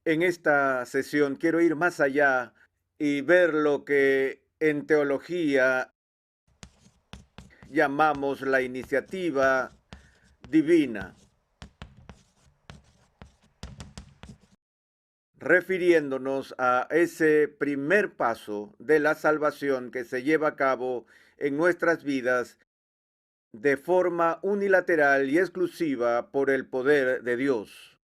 En esta sesión quiero ir más allá y ver lo que en teología llamamos la iniciativa divina, refiriéndonos a ese primer paso de la salvación que se lleva a cabo en nuestras vidas de forma unilateral y exclusiva por el poder de Dios.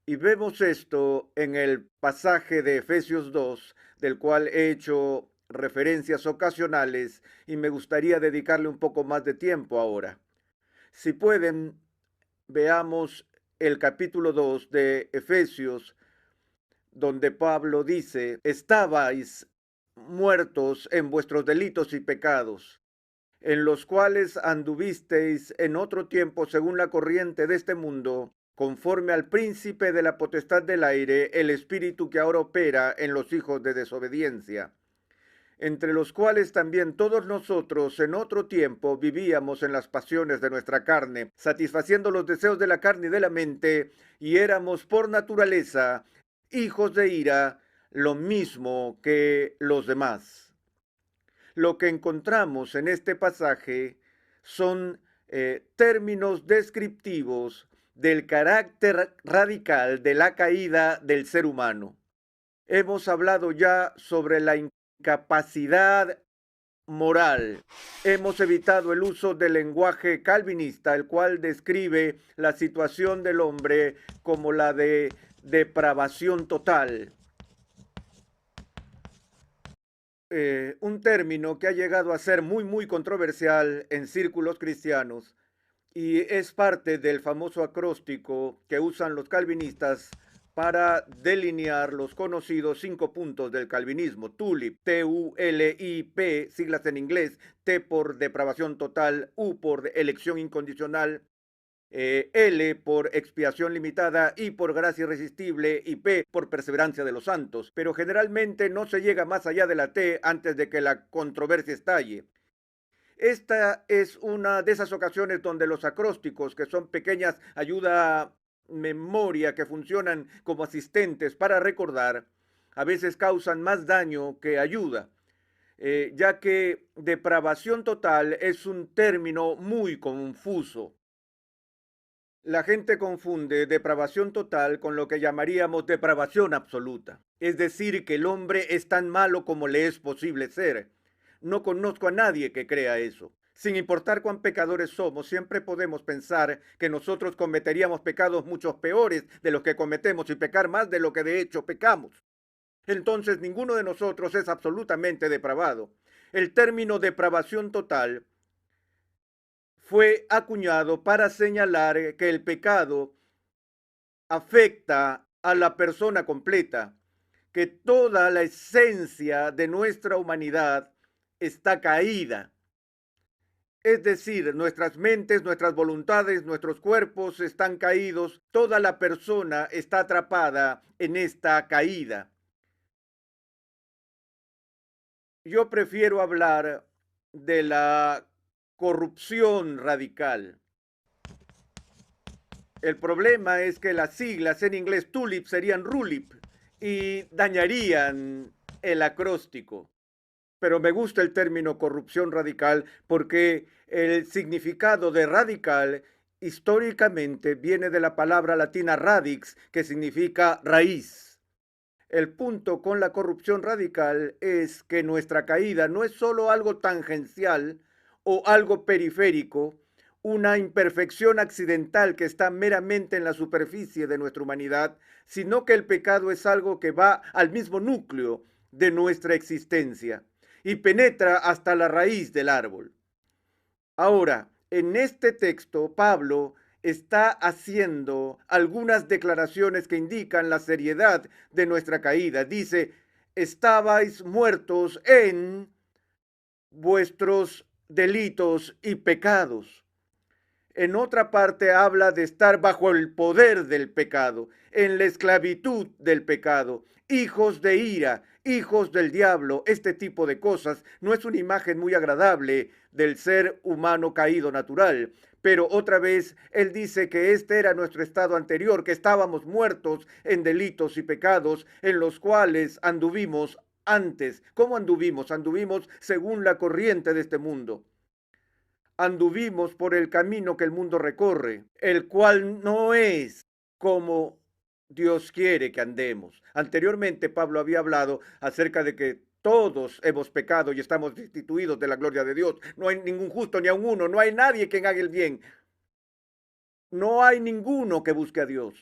Y vemos esto en el pasaje de Efesios 2, del cual he hecho referencias ocasionales y me gustaría dedicarle un poco más de tiempo ahora. Si pueden, veamos el capítulo 2 de Efesios, donde Pablo dice: estabais muertos en vuestros delitos y pecados, en los cuales anduvisteis en otro tiempo según la corriente de este mundo, conforme al príncipe de la potestad del aire, el espíritu que ahora opera en los hijos de desobediencia, entre los cuales también todos nosotros en otro tiempo vivíamos en las pasiones de nuestra carne, satisfaciendo los deseos de la carne y de la mente, y éramos por naturaleza hijos de ira, lo mismo que los demás. Lo que encontramos en este pasaje son términos descriptivos del carácter radical de la caída del ser humano. Hemos hablado ya sobre la incapacidad moral. Hemos evitado el uso del lenguaje calvinista, el cual describe la situación del hombre como la de depravación total. Un término que ha llegado a ser muy controversial en círculos cristianos y es parte del famoso acróstico que usan los calvinistas para delinear los conocidos 5 puntos del calvinismo. TULIP, T-U-L-I-P, siglas en inglés: T por depravación total, U por elección incondicional, L por expiación limitada, I por gracia irresistible y P por perseverancia de los santos. Pero generalmente no se llega más allá de la T antes de que la controversia estalle. Esta es una de esas ocasiones donde los acrósticos, que son pequeñas ayuda memoria que funcionan como asistentes para recordar, a veces causan más daño que ayuda, ya que depravación total es un término muy confuso. La gente confunde depravación total con lo que llamaríamos depravación absoluta, es decir, que el hombre es tan malo como le es posible ser. No conozco a nadie que crea eso. Sin importar cuán pecadores somos, siempre podemos pensar que nosotros cometeríamos pecados mucho peores de los que cometemos y pecar más de lo que de hecho pecamos. Entonces ninguno de nosotros es absolutamente depravado. El término depravación total fue acuñado para señalar que el pecado afecta a la persona completa, que toda la esencia de nuestra humanidad está caída. Es decir, nuestras mentes, nuestras voluntades, nuestros cuerpos están caídos, toda la persona está atrapada en esta caída. Yo prefiero hablar de la corrupción radical. El problema es que las siglas en inglés TULIP serían RULIP y dañarían el acróstico. Pero me gusta el término corrupción radical porque el significado de radical históricamente viene de la palabra latina radix, que significa raíz. El punto con la corrupción radical es que nuestra caída no es solo algo tangencial o algo periférico, una imperfección accidental que está meramente en la superficie de nuestra humanidad, sino que el pecado es algo que va al mismo núcleo de nuestra existencia y penetra hasta la raíz del árbol. Ahora, en este texto, Pablo está haciendo algunas declaraciones que indican la seriedad de nuestra caída. Dice: estabais muertos en vuestros delitos y pecados. En otra parte habla de estar bajo el poder del pecado, en la esclavitud del pecado, hijos de ira, hijos del diablo. Este tipo de cosas no es una imagen muy agradable del ser humano caído natural, pero otra vez Él dice que este era nuestro estado anterior, que estábamos muertos en delitos y pecados en los cuales anduvimos antes. ¿Cómo anduvimos? Anduvimos según la corriente de este mundo. Anduvimos por el camino que el mundo recorre, el cual no es como Dios quiere que andemos. Anteriormente Pablo había hablado acerca de que todos hemos pecado y estamos destituidos de la gloria de Dios. No hay ningún justo ni a uno, no hay nadie quien haga el bien. No hay ninguno que busque a Dios.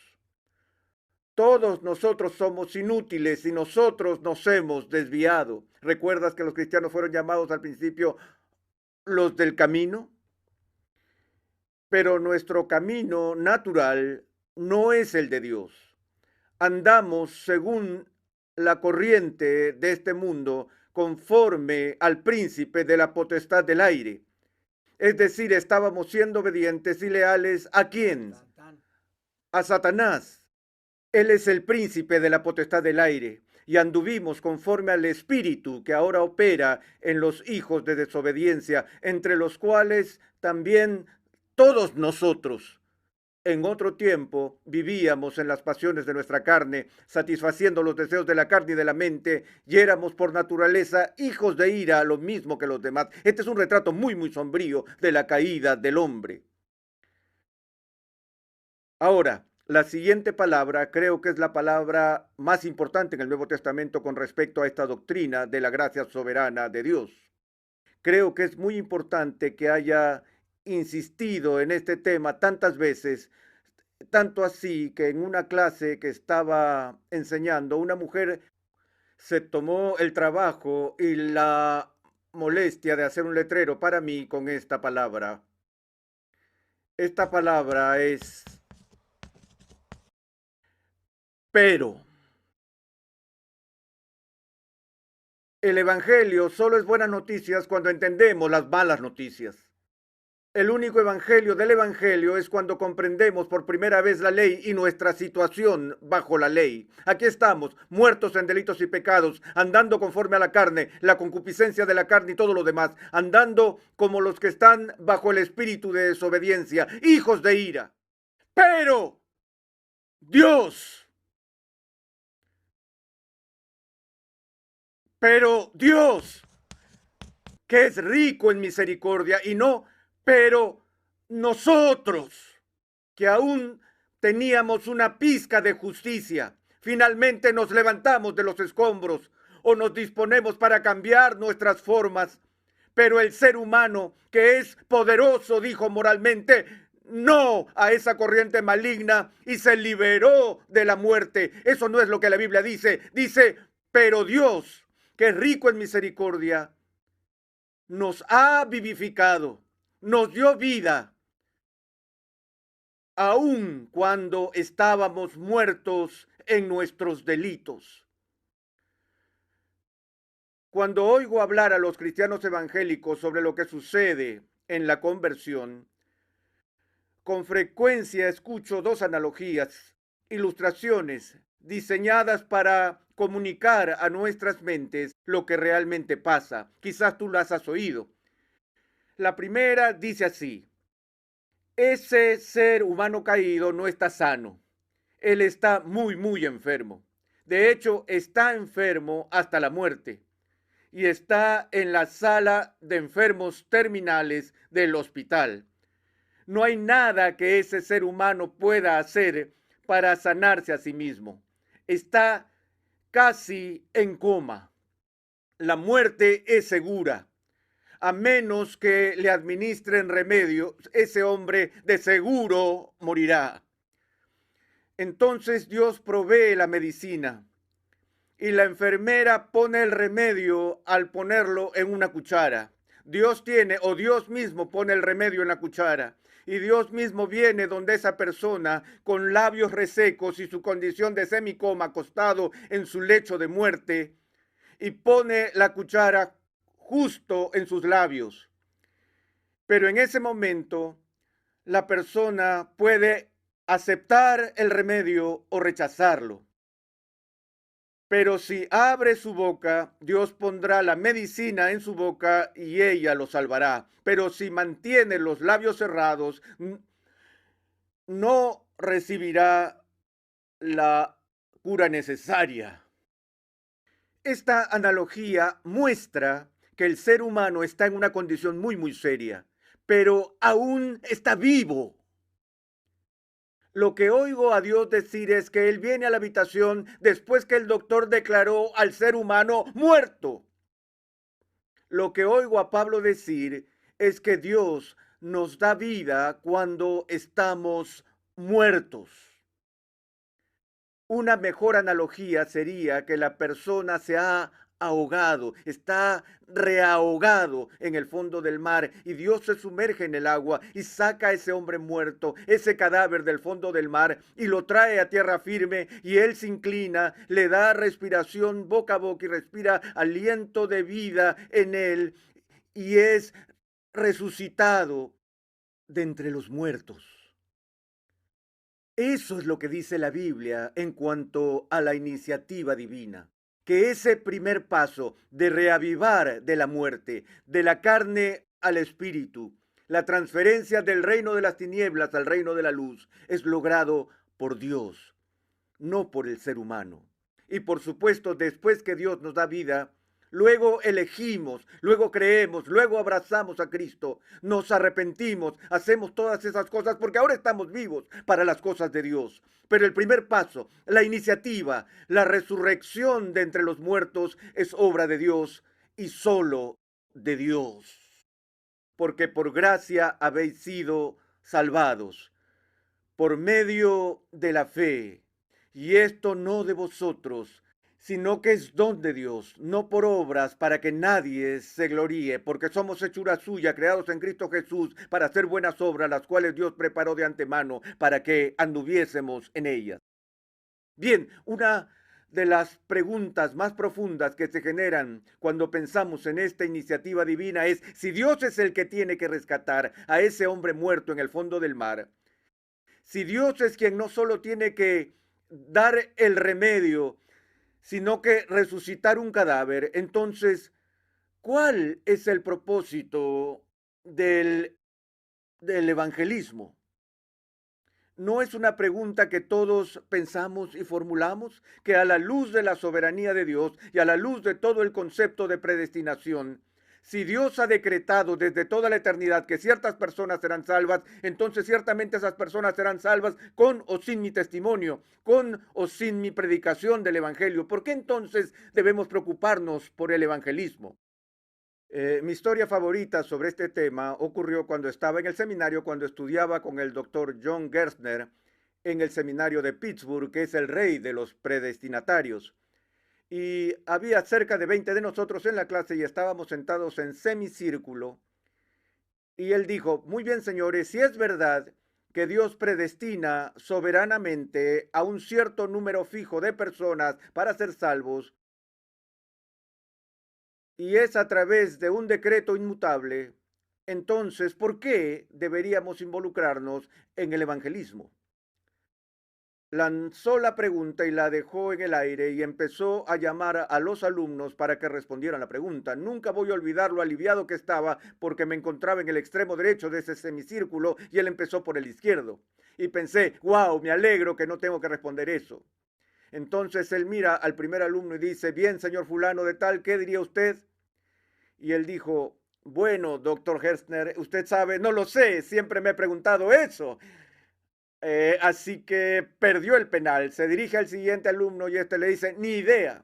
Todos nosotros somos inútiles y nosotros nos hemos desviado. ¿Recuerdas que los cristianos fueron llamados al principio los del camino? Pero nuestro camino natural no es el de Dios. Andamos según la corriente de este mundo, conforme al príncipe de la potestad del aire. Es decir, estábamos siendo obedientes y leales ¿a quién? A Satanás. Él es el príncipe de la potestad del aire y anduvimos conforme al espíritu que ahora opera en los hijos de desobediencia, entre los cuales también todos nosotros en otro tiempo vivíamos en las pasiones de nuestra carne, satisfaciendo los deseos de la carne y de la mente, y éramos por naturaleza hijos de ira, lo mismo que los demás. Este es un retrato muy sombrío de la caída del hombre. Ahora, la siguiente palabra creo que es la palabra más importante en el Nuevo Testamento con respecto a esta doctrina de la gracia soberana de Dios. Creo que es muy importante que haya insistido en este tema tantas veces, tanto así que en una clase que estaba enseñando, una mujer se tomó el trabajo y la molestia de hacer un letrero para mí con esta palabra. Esta palabra es pero. El Evangelio solo es buenas noticias cuando entendemos las malas noticias. El único evangelio del evangelio es cuando comprendemos por primera vez la ley y nuestra situación bajo la ley. Aquí estamos, muertos en delitos y pecados, andando conforme a la carne, la concupiscencia de la carne y todo lo demás, andando como los que están bajo el espíritu de desobediencia, hijos de ira. Pero Dios, que es rico en misericordia y no, pero nosotros, que aún teníamos una pizca de justicia, finalmente nos levantamos de los escombros o nos disponemos para cambiar nuestras formas. Pero el ser humano, que es poderoso, dijo moralmente, no a esa corriente maligna y se liberó de la muerte. Eso no es lo que la Biblia dice. Dice, pero Dios, que es rico en misericordia, nos ha vivificado, nos dio vida, aun cuando estábamos muertos en nuestros delitos. Cuando oigo hablar a los cristianos evangélicos sobre lo que sucede en la conversión, con frecuencia escucho dos analogías, ilustraciones diseñadas para comunicar a nuestras mentes lo que realmente pasa. Quizás tú las has oído. La primera dice así: ese ser humano caído no está sano. Él está muy enfermo. De hecho, está enfermo hasta la muerte y está en la sala de enfermos terminales del hospital. No hay nada que ese ser humano pueda hacer para sanarse a sí mismo. Está casi en coma. La muerte es segura. A menos que le administren remedio, ese hombre de seguro morirá. Entonces Dios provee la medicina y la enfermera pone el remedio al ponerlo en una cuchara. Dios tiene, o Dios mismo pone el remedio en la cuchara, y Dios mismo viene donde esa persona con labios resecos y su condición de semicoma acostado en su lecho de muerte, y pone la cuchara justo en sus labios. Pero en ese momento la persona puede aceptar el remedio o rechazarlo. Pero si abre su boca, Dios pondrá la medicina en su boca y ella lo salvará. Pero si mantiene los labios cerrados, no recibirá la cura necesaria. Esta analogía muestra que el ser humano está en una condición muy seria, pero aún está vivo. Lo que oigo a Dios decir es que Él viene a la habitación después que el doctor declaró al ser humano muerto. Lo que oigo a Pablo decir es que Dios nos da vida cuando estamos muertos. Una mejor analogía sería que la persona se ha ahogado, está reahogado en el fondo del mar y Dios se sumerge en el agua y saca a ese hombre muerto, ese cadáver del fondo del mar y lo trae a tierra firme y él se inclina, le da respiración boca a boca y respira aliento de vida en él y es resucitado de entre los muertos. Eso es lo que dice la Biblia en cuanto a la iniciativa divina, que ese primer paso de reavivar de la muerte, de la carne al espíritu, la transferencia del reino de las tinieblas al reino de la luz, es logrado por Dios, no por el ser humano. Y por supuesto, después que Dios nos da vida, luego elegimos, luego creemos, luego abrazamos a Cristo, nos arrepentimos, hacemos todas esas cosas porque ahora estamos vivos para las cosas de Dios. Pero el primer paso, la iniciativa, la resurrección de entre los muertos es obra de Dios y solo de Dios. Porque por gracia habéis sido salvados por medio de la fe. Y esto no de vosotros, sino que es don de Dios, no por obras para que nadie se gloríe, porque somos hechura suya, creados en Cristo Jesús, para hacer buenas obras, las cuales Dios preparó de antemano para que anduviésemos en ellas. Bien, una de las preguntas más profundas que se generan cuando pensamos en esta iniciativa divina es si Dios es el que tiene que rescatar a ese hombre muerto en el fondo del mar, si Dios es quien no solo tiene que dar el remedio, sino que resucitar un cadáver, entonces, ¿cuál es el propósito del evangelismo? ¿No es una pregunta que todos pensamos y formulamos? Que a la luz de la soberanía de Dios y a la luz de todo el concepto de predestinación, si Dios ha decretado desde toda la eternidad que ciertas personas serán salvas, entonces ciertamente esas personas serán salvas con o sin mi testimonio, con o sin mi predicación del Evangelio. ¿Por qué entonces debemos preocuparnos por el evangelismo? Mi historia favorita sobre este tema ocurrió cuando estaba en el seminario, cuando estudiaba con el doctor John Gerstner en el seminario de Pittsburgh, que es el rey de los predestinatarios. Y había cerca de 20 de nosotros en la clase y estábamos sentados en semicírculo. Y él dijo, muy bien señores, si es verdad que Dios predestina soberanamente a un cierto número fijo de personas para ser salvos, y es a través de un decreto inmutable, entonces, ¿por qué deberíamos involucrarnos en el evangelismo? Lanzó la pregunta y la dejó en el aire y empezó a llamar a los alumnos para que respondieran la pregunta. Nunca voy a olvidar lo aliviado que estaba porque me encontraba en el extremo derecho de ese semicírculo y él empezó por el izquierdo. Y pensé, wow, me alegro que no tengo que responder eso. Entonces él mira al primer alumno y dice, bien, señor fulano de tal, ¿qué diría usted? Y él dijo, bueno, doctor Gerstner, usted sabe, no lo sé, siempre me he preguntado eso. Así que perdió el penal. Se dirige al siguiente alumno y este le dice, ni idea.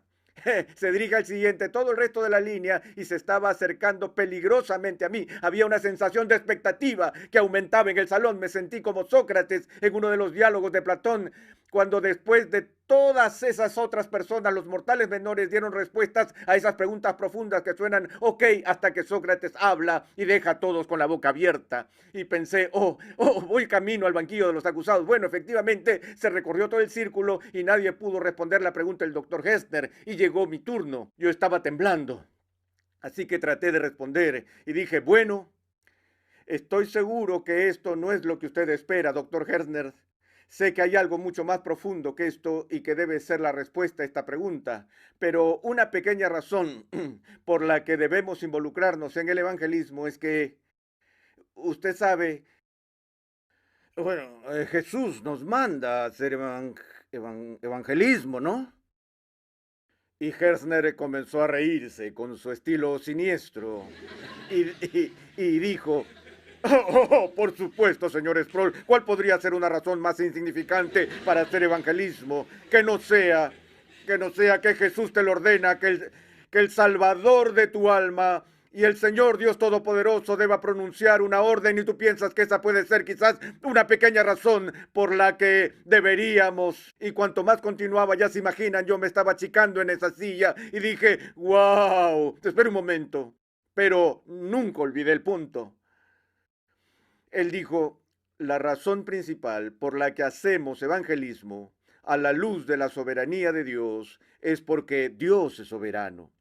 Se dirige al siguiente, todo el resto de la línea y se estaba acercando peligrosamente a mí. Había una sensación de expectativa que aumentaba en el salón. Me sentí como Sócrates en uno de los diálogos de Platón, cuando después de todas esas otras personas, los mortales menores dieron respuestas a esas preguntas profundas que suenan ok, hasta que Sócrates habla y deja a todos con la boca abierta. Y pensé, voy camino al banquillo de los acusados. Bueno, efectivamente se recorrió todo el círculo y nadie pudo responder la pregunta del doctor Gerstner y llegó mi turno. Yo estaba temblando. Así que traté de responder y dije, bueno, estoy seguro que esto no es lo que usted espera, doctor Gerstner. Sé que hay algo mucho más profundo que esto y que debe ser la respuesta a esta pregunta, pero una pequeña razón por la que debemos involucrarnos en el evangelismo es que usted sabe, bueno, Jesús nos manda a hacer evangelismo, ¿no? Y Herzner comenzó a reírse con su estilo siniestro y dijo, por supuesto, señor Sproul, ¿cuál podría ser una razón más insignificante para hacer evangelismo que no sea que Jesús te lo ordena, que el Salvador de tu alma y el Señor Dios Todopoderoso deba pronunciar una orden y tú piensas que esa puede ser quizás una pequeña razón por la que deberíamos? Y cuanto más continuaba, ya se imaginan, yo me estaba achicando en esa silla y dije, wow, espera un momento, pero nunca olvidé el punto. Él dijo, la razón principal por la que hacemos evangelismo a la luz de la soberanía de Dios es porque Dios es soberano.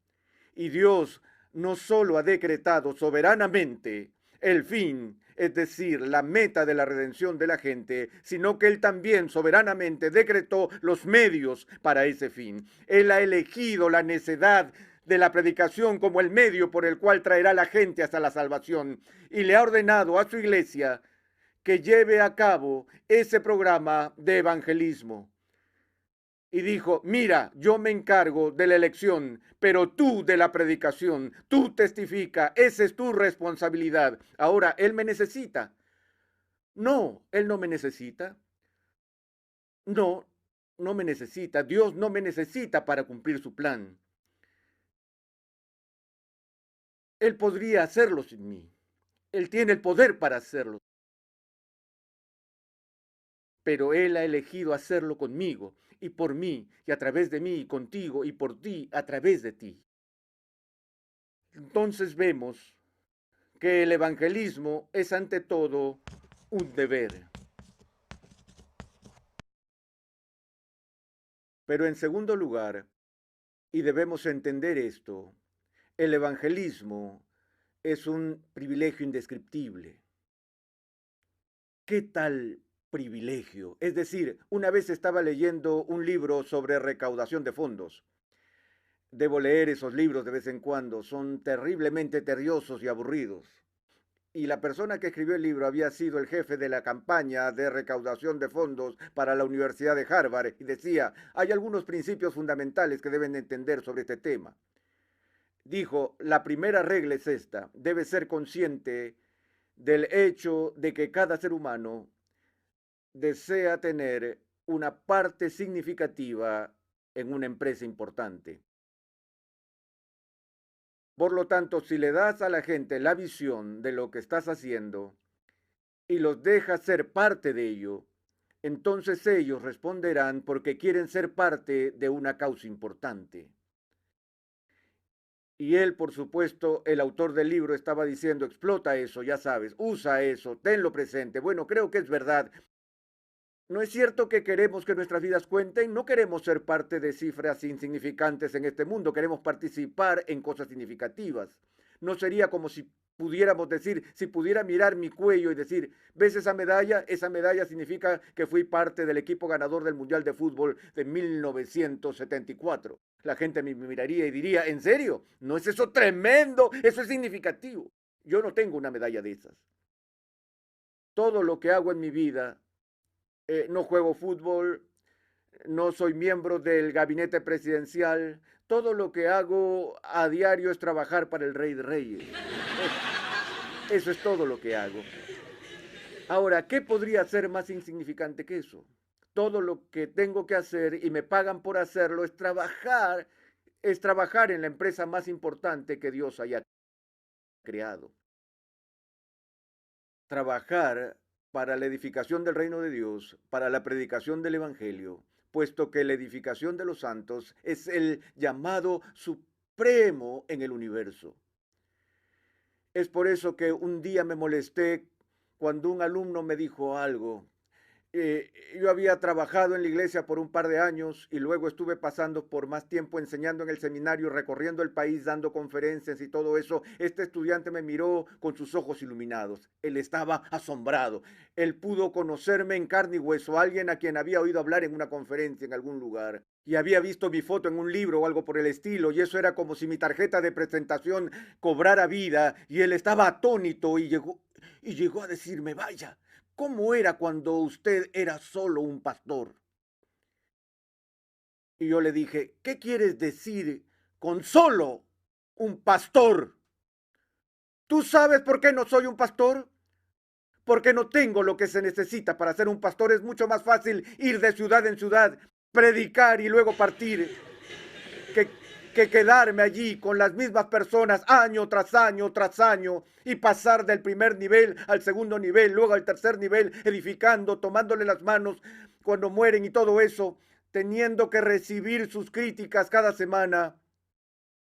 Y Dios no solo ha decretado soberanamente el fin, es decir, la meta de la redención de la gente, sino que Él también soberanamente decretó los medios para ese fin. Él ha elegido la necedad de la predicación como el medio por el cual traerá a la gente hasta la salvación y le ha ordenado a su iglesia que lleve a cabo ese programa de evangelismo. Y dijo, mira, yo me encargo de la elección, pero tú de la predicación, tú testifica, esa es tu responsabilidad. Ahora, Él me necesita. No, Él no me necesita. No, no me necesita. Dios no me necesita para cumplir su plan. Él podría hacerlo sin mí. Él tiene el poder para hacerlo. Pero Él ha elegido hacerlo conmigo y por mí y a través de mí y contigo y por ti a través de ti. Entonces vemos que el evangelismo es ante todo un deber. Pero en segundo lugar, y debemos entender esto, el evangelismo es un privilegio indescriptible. ¿Qué tal privilegio? Es decir, una vez estaba leyendo un libro sobre recaudación de fondos. Debo leer esos libros de vez en cuando, son terriblemente tediosos y aburridos. Y la persona que escribió el libro había sido el jefe de la campaña de recaudación de fondos para la Universidad de Harvard y decía, hay algunos principios fundamentales que deben entender sobre este tema. Dijo, la primera regla es esta, debe ser consciente del hecho de que cada ser humano desea tener una parte significativa en una empresa importante. Por lo tanto, si le das a la gente la visión de lo que estás haciendo y los dejas ser parte de ello, entonces ellos responderán porque quieren ser parte de una causa importante. Y él, por supuesto, el autor del libro estaba diciendo, explota eso, ya sabes, usa eso, tenlo presente. Bueno, creo que es verdad. No es cierto que queremos que nuestras vidas cuenten, no queremos ser parte de cifras insignificantes en este mundo, queremos participar en cosas significativas. No sería como si pudiéramos decir, si pudiera mirar mi cuello y decir, ¿ves esa medalla? Esa medalla significa que fui parte del equipo ganador del Mundial de Fútbol de 1974. La gente me miraría y diría, ¿en serio? ¿No es eso tremendo? Eso es significativo. Yo no tengo una medalla de esas. Todo lo que hago en mi vida, no juego fútbol, no soy miembro del gabinete presidencial, todo lo que hago a diario es trabajar para el Rey de Reyes. Eso es todo lo que hago. Ahora, ¿qué podría ser más insignificante que eso? Todo lo que tengo que hacer y me pagan por hacerlo es trabajar en la empresa más importante que Dios haya creado. Trabajar para la edificación del reino de Dios, para la predicación del Evangelio, puesto que la edificación de los santos es el llamado supremo en el universo. Es por eso que un día me molesté cuando un alumno me dijo algo. Yo había trabajado en la iglesia por un par de años y luego estuve pasando por más tiempo enseñando en el seminario, recorriendo el país, dando conferencias y todo eso. Este estudiante me miró con sus ojos iluminados. Él estaba asombrado. Él pudo conocerme en carne y hueso, alguien a quien había oído hablar en una conferencia en algún lugar y había visto mi foto en un libro o algo por el estilo, y eso era como si mi tarjeta de presentación cobrara vida, y él estaba atónito y llegó a decirme, vaya, ¿cómo era cuando usted era solo un pastor? Y yo le dije, ¿qué quieres decir con solo un pastor? ¿Tú sabes por qué no soy un pastor? Porque no tengo lo que se necesita para ser un pastor. Es mucho más fácil ir de ciudad en ciudad, predicar y luego partir, que, que quedarme allí con las mismas personas año tras año tras año y pasar del primer nivel al segundo nivel, luego al tercer nivel, edificando, tomándole las manos cuando mueren y todo eso, teniendo que recibir sus críticas cada semana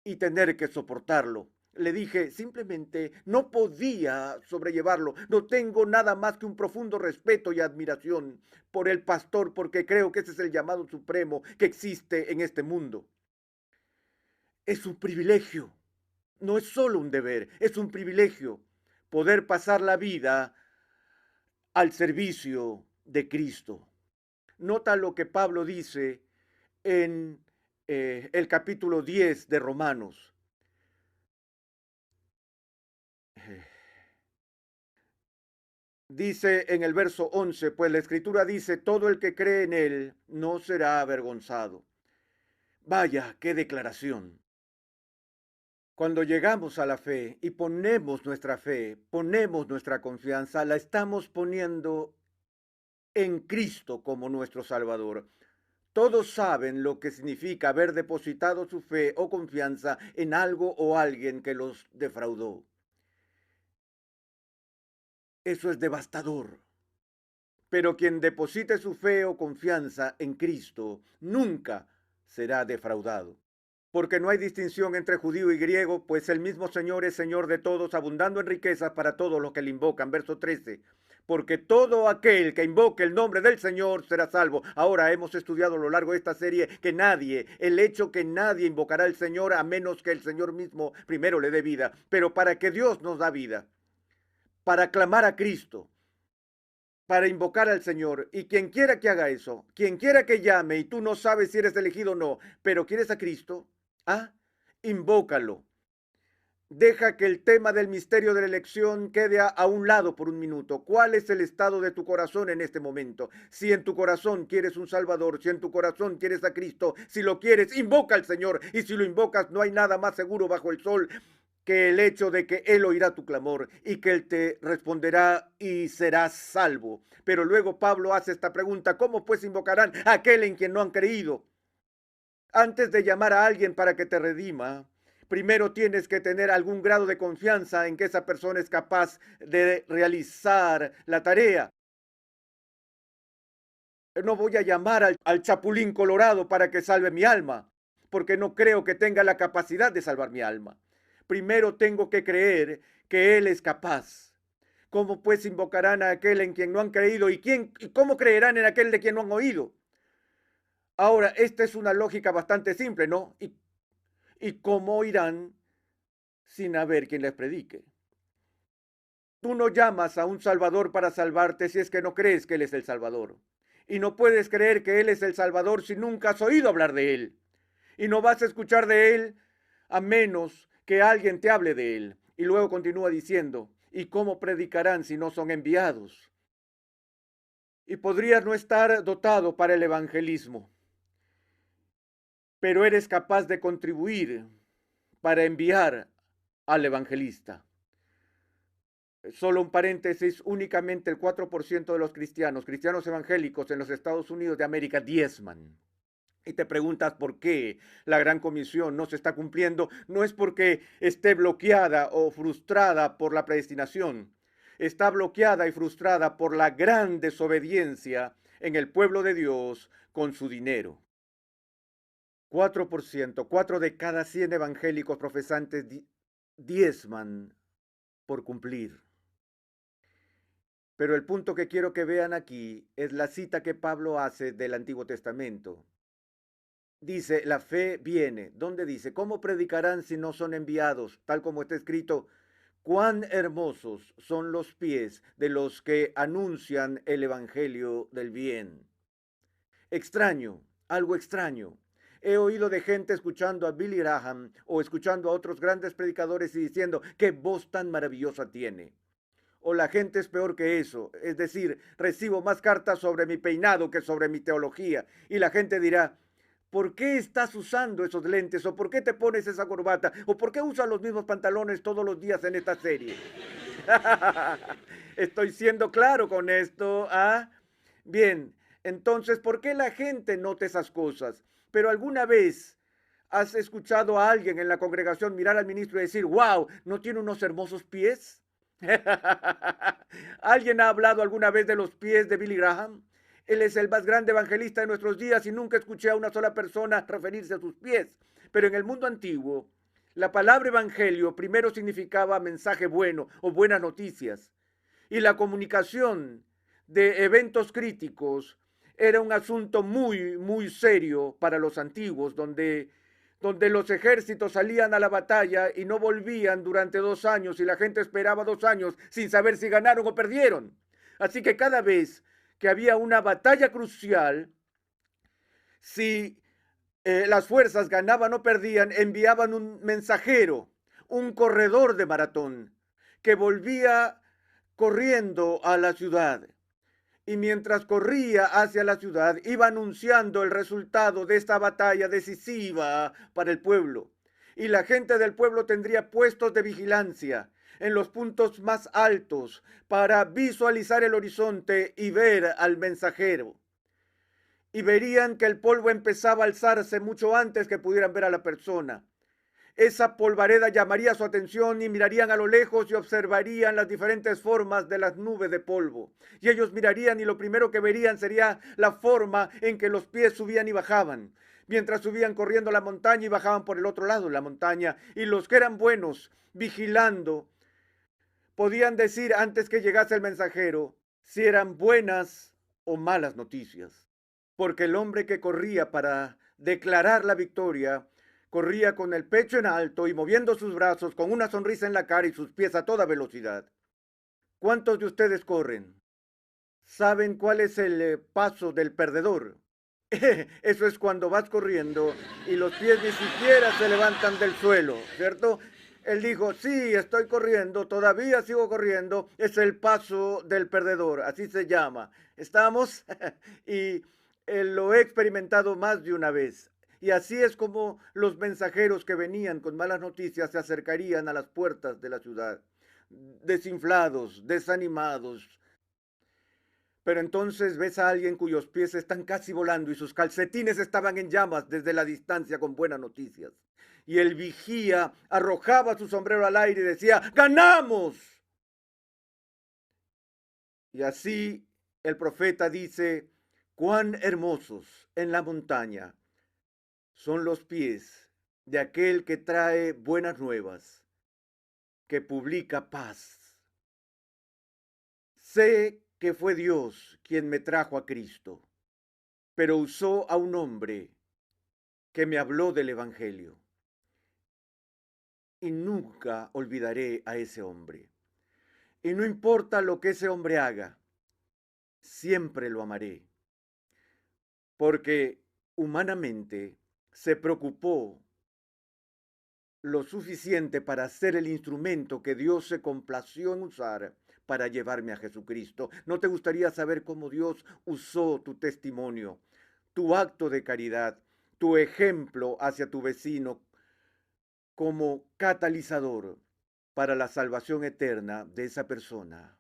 y tener que soportarlo. Le dije, simplemente no podía sobrellevarlo. No tengo nada más que un profundo respeto y admiración por el pastor, porque creo que ese es el llamado supremo que existe en este mundo. Es un privilegio, no es solo un deber, es un privilegio poder pasar la vida al servicio de Cristo. Nota lo que Pablo dice en el capítulo 10 de Romanos. Dice en el verso 11, pues la escritura dice, todo el que cree en él no será avergonzado. Vaya, qué declaración. Cuando llegamos a la fe y ponemos nuestra fe, ponemos nuestra confianza, la estamos poniendo en Cristo como nuestro Salvador. Todos saben lo que significa haber depositado su fe o confianza en algo o alguien que los defraudó. Eso es devastador. Pero quien deposite su fe o confianza en Cristo nunca será defraudado. Porque no hay distinción entre judío y griego, pues el mismo Señor es Señor de todos, abundando en riquezas para todos los que le invocan. Verso 13. Porque todo aquel que invoque el nombre del Señor será salvo. Ahora hemos estudiado a lo largo de esta serie que nadie, el hecho que nadie invocará al Señor a menos que el Señor mismo primero le dé vida. Pero para que Dios nos da vida, para clamar a Cristo, para invocar al Señor. Y quien quiera que haga eso, quien quiera que llame y tú no sabes si eres elegido o no, pero quieres a Cristo, ah, invócalo. Deja que el tema del misterio de la elección quede a un lado por un minuto. ¿Cuál es el estado de tu corazón en este momento? Si en tu corazón quieres un Salvador, si en tu corazón quieres a Cristo, si lo quieres, invoca al Señor. Y si lo invocas, no hay nada más seguro bajo el sol que el hecho de que Él oirá tu clamor y que Él te responderá y serás salvo. Pero luego Pablo hace esta pregunta, ¿cómo pues invocarán a aquel en quien no han creído? Antes de llamar a alguien para que te redima, primero tienes que tener algún grado de confianza en que esa persona es capaz de realizar la tarea. No voy a llamar al Chapulín Colorado para que salve mi alma, porque no creo que tenga la capacidad de salvar mi alma. Primero tengo que creer que Él es capaz. ¿Cómo pues invocarán a aquel en quien no han creído? ¿Y cómo creerán en aquel de quien no han oído? Ahora, esta es una lógica bastante simple, ¿no? ¿Y cómo oirán sin haber quien les predique? Tú no llamas a un Salvador para salvarte si es que no crees que Él es el Salvador. Y no puedes creer que Él es el Salvador si nunca has oído hablar de Él. Y no vas a escuchar de Él a menos que alguien te hable de Él. Y luego continúa diciendo, ¿y cómo predicarán si no son enviados? Y podrías no estar dotado para el evangelismo, pero eres capaz de contribuir para enviar al evangelista. Solo un paréntesis, únicamente el 4% de los cristianos evangélicos en los Estados Unidos de América diezman. Y te preguntas por qué la gran comisión no se está cumpliendo. No es porque esté bloqueada o frustrada por la predestinación. Está bloqueada y frustrada por la gran desobediencia en el pueblo de Dios con su dinero. 4%, 4 de cada 100 evangélicos profesantes diezman por cumplir. Pero el punto que quiero que vean aquí es la cita que Pablo hace del Antiguo Testamento. Dice, la fe viene. ¿Dónde dice? ¿Cómo predicarán si no son enviados? Tal como está escrito, cuán hermosos son los pies de los que anuncian el evangelio del bien. Extraño, algo extraño. He oído de gente escuchando a Billy Graham o escuchando a otros grandes predicadores y diciendo, qué voz tan maravillosa tiene. O la gente es peor que eso, es decir, recibo más cartas sobre mi peinado que sobre mi teología. Y la gente dirá, ¿por qué estás usando esos lentes? ¿O por qué te pones esa corbata? ¿O por qué usas los mismos pantalones todos los días en esta serie? Estoy siendo claro con esto, ¿ah? Bien, entonces, ¿por qué la gente nota esas cosas? Pero alguna vez has escuchado a alguien en la congregación mirar al ministro y decir, wow, ¿no tiene unos hermosos pies? ¿Alguien ha hablado alguna vez de los pies de Billy Graham? Él es el más grande evangelista de nuestros días y nunca escuché a una sola persona referirse a sus pies. Pero en el mundo antiguo, la palabra evangelio primero significaba mensaje bueno o buenas noticias. Y la comunicación de eventos críticos era un asunto muy, muy serio para los antiguos, donde los ejércitos salían a la batalla y no volvían durante 2 años y la gente esperaba 2 años sin saber si ganaron o perdieron. Así que cada vez que había una batalla crucial, si las fuerzas ganaban o perdían, enviaban un mensajero, un corredor de maratón, que volvía corriendo a la ciudad. Y mientras corría hacia la ciudad, iba anunciando el resultado de esta batalla decisiva para el pueblo. Y la gente del pueblo tendría puestos de vigilancia en los puntos más altos para visualizar el horizonte y ver al mensajero. Y verían que el polvo empezaba a alzarse mucho antes que pudieran ver a la persona. Esa polvareda llamaría su atención y mirarían a lo lejos y observarían las diferentes formas de las nubes de polvo. Y ellos mirarían y lo primero que verían sería la forma en que los pies subían y bajaban, mientras subían corriendo la montaña y bajaban por el otro lado de la montaña. Y los que eran buenos, vigilando, podían decir antes que llegase el mensajero si eran buenas o malas noticias. Porque el hombre que corría para declarar la victoria corría con el pecho en alto y moviendo sus brazos con una sonrisa en la cara y sus pies a toda velocidad. ¿Cuántos de ustedes corren? ¿Saben cuál es el paso del perdedor? Eso es cuando vas corriendo y los pies ni siquiera se levantan del suelo, ¿cierto? Él dijo, sí, estoy corriendo, todavía sigo corriendo, es el paso del perdedor, así se llama. ¿Estamos? Y lo he experimentado más de una vez. Y así es como los mensajeros que venían con malas noticias se acercarían a las puertas de la ciudad, desinflados, desanimados. Pero entonces ves a alguien cuyos pies están casi volando y sus calcetines estaban en llamas desde la distancia con buenas noticias. Y el vigía arrojaba su sombrero al aire y decía, ¡ganamos! Y así el profeta dice, cuán hermosos en la montaña son los pies de aquel que trae buenas nuevas, que publica paz. Sé que fue Dios quien me trajo a Cristo, pero usó a un hombre que me habló del Evangelio. Y nunca olvidaré a ese hombre. Y no importa lo que ese hombre haga, siempre lo amaré. Porque humanamente se preocupó lo suficiente para ser el instrumento que Dios se complació en usar para llevarme a Jesucristo. ¿No te gustaría saber cómo Dios usó tu testimonio, tu acto de caridad, tu ejemplo hacia tu vecino como catalizador para la salvación eterna de esa persona?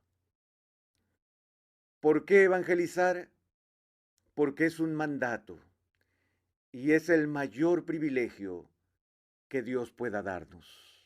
¿Por qué evangelizar? Porque es un mandato y es el mayor privilegio que Dios pueda darnos.